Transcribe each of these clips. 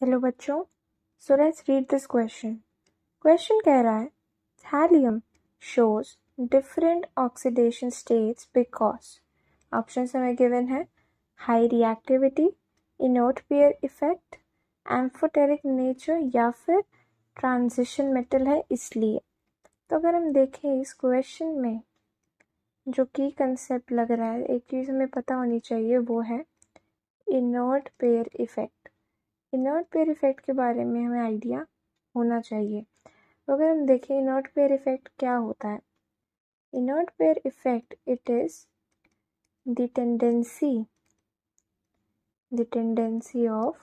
Hello बच्चों, so let's read this question. Question कह रहा है thallium shows different oxidation states because option हमें गिवन है high reactivity, inert pair effect, amphoteric nature या फिर ट्रांजिशन मेटल है इसलिए। तो अगर हम देखें इस क्वेश्चन में जो की कंसेप्ट लग रहा है, एक चीज़ हमें पता होनी चाहिए, वो है inert pair effect. Inert pair effect के बारे में हमें आइडिया होना चाहिए। तो अगर हम देखें इनर्ट पेयर इफेक्ट क्या होता है, inert pair effect it is the tendency of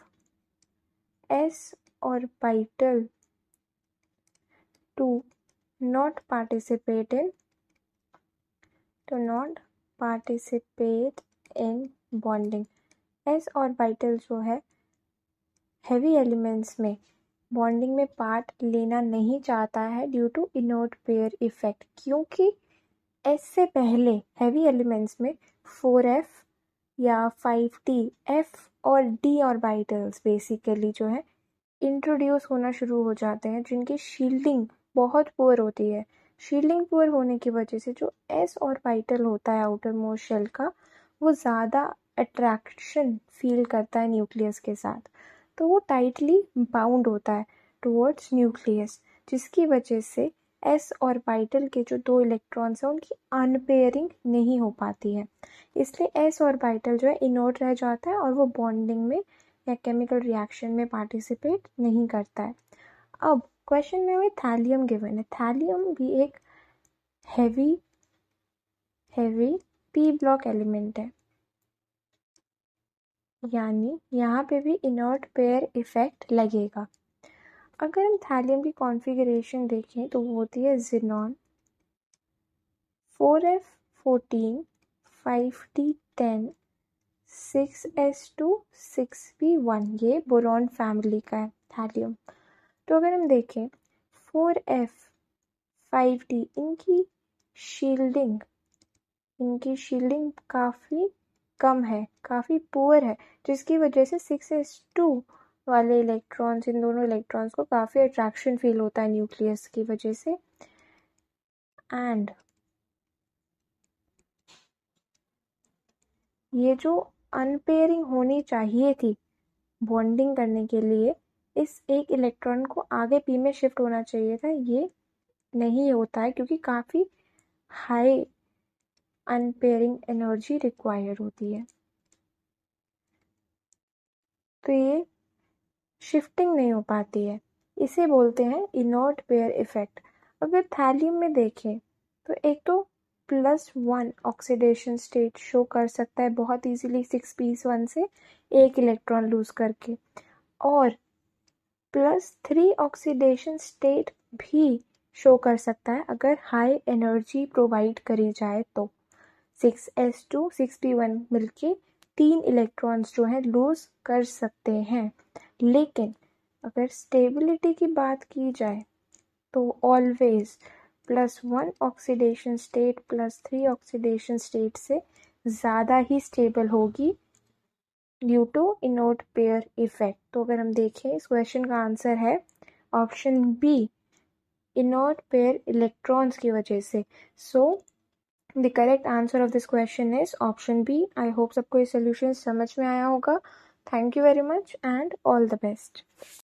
s orbital to not participate in bonding। s orbital जो है हेवी एलिमेंट्स में बॉन्डिंग में पार्ट लेना नहीं चाहता है due to inert pair effect, क्योंकि S से पहले हैवी एलिमेंट्स में 4f या 5d, f और d ऑर्बिटल्स बेसिकली जो है इंट्रोड्यूस होना शुरू हो जाते हैं, जिनकी शील्डिंग बहुत पुअर होती है। शील्डिंग पुअर होने की वजह से जो s ऑर्बिटल होता है आउटर मोस्ट शेल का, वो ज़्यादा अट्रैक्शन फील करता है न्यूक्लियस के साथ, तो वो टाइटली बाउंड होता है टुवर्ड्स न्यूक्लियस, जिसकी वजह से s ऑर्बिटल के जो 2 इलेक्ट्रॉन्स हैं उनकी अनपेयरिंग नहीं हो पाती है। इसलिए s ऑर्बिटल जो है इनर्ट रह जाता है और वो बॉन्डिंग में या केमिकल रिएक्शन में पार्टिसिपेट नहीं करता है। अब क्वेश्चन में हमें थैलियम गिवन है। थैलियम भी एक हैवी p ब्लॉक एलिमेंट है, यानी यहाँ पे भी इनर्ट पेयर इफेक्ट लगेगा। अगर हम थैलियम की कॉन्फ़िगरेशन देखें तो वो होती है xenon 4f14 5d10 6s2 6p1, ये बोरॉन फैमिली का है थैलियम। तो अगर हम देखें 4f 5d, इनकी शील्डिंग काफ़ी कम है, काफ़ी पुअर है, जिसकी वजह से 6s2 वाले इलेक्ट्रॉन्स, इन दोनों इलेक्ट्रॉन्स को काफ़ी अट्रैक्शन फील होता है न्यूक्लियस की वजह से। एंड ये जो अनपेयरिंग होनी चाहिए थी बॉन्डिंग करने के लिए, इस एक इलेक्ट्रॉन को आगे p में शिफ्ट होना चाहिए था, ये नहीं होता है क्योंकि काफ़ी हाई अनपेयरिंग एनर्जी रिक्वायर्ड होती है, तो ये शिफ्टिंग नहीं हो पाती है, इसे बोलते हैं इनर्ट पेयर इफेक्ट। अगर थैलियम में देखें तो एक तो +1 ऑक्सीडेशन स्टेट शो कर सकता है बहुत इजीली 6p1 से एक इलेक्ट्रॉन लूज करके, और +3 ऑक्सीडेशन स्टेट भी शो कर सकता है अगर हाई एनर्जी प्रोवाइड करी जाए तो 6s2 6p1 मिलके 3 इलेक्ट्रॉन्स जो हैं लूज कर सकते हैं। लेकिन अगर स्टेबिलिटी की बात की जाए तो always +1 oxidation state +3 oxidation state से ज़्यादा ही स्टेबल होगी due to inert pair effect. तो अगर हम देखें इस क्वेश्चन का आंसर है option B, inert pair electrons की वजह से। So the correct answer of this question is option B. I hope सबको ये सोल्यूशन समझ में आया होगा। Thank you very much and all the best.